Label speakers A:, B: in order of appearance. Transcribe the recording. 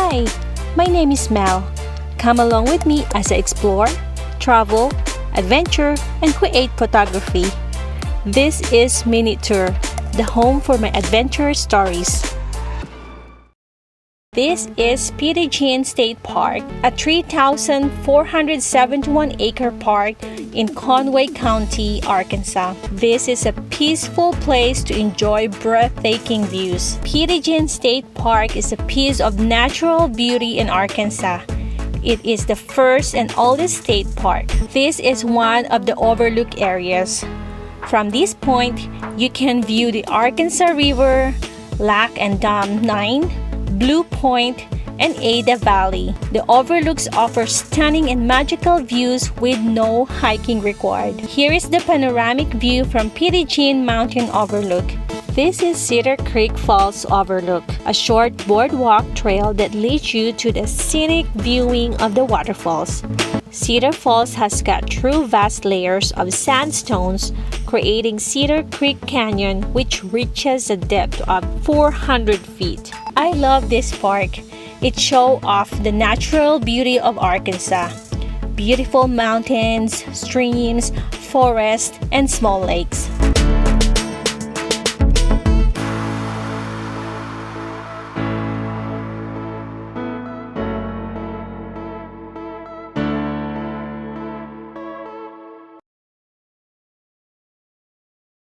A: Hi, my name is Mel. Come along with me as I explore, travel, adventure, and create photography. This is MinuteTour, the home for my adventure stories. This is Petit Jean State Park, a 3,471-acre park in Conway County, Arkansas. This is a peaceful place to enjoy breathtaking views. Petit Jean State Park is a piece of natural beauty in Arkansas. It is the first and oldest state park. This is one of the overlooked areas. From this point, you can view the Arkansas River, Lac and Dam 9, Blue Point, and Ada Valley. The overlooks offer stunning and magical views with no hiking required. Here is the panoramic view from Petit Jean Mountain Overlook. This is Cedar Creek Falls Overlook, a short boardwalk trail that leads you to the scenic viewing of the waterfalls. Cedar Falls has cut through vast layers of sandstones, creating Cedar Creek Canyon, which reaches a depth of 400 feet. I love this park. It shows off the natural beauty of Arkansas. Beautiful mountains, streams, forests, and small lakes.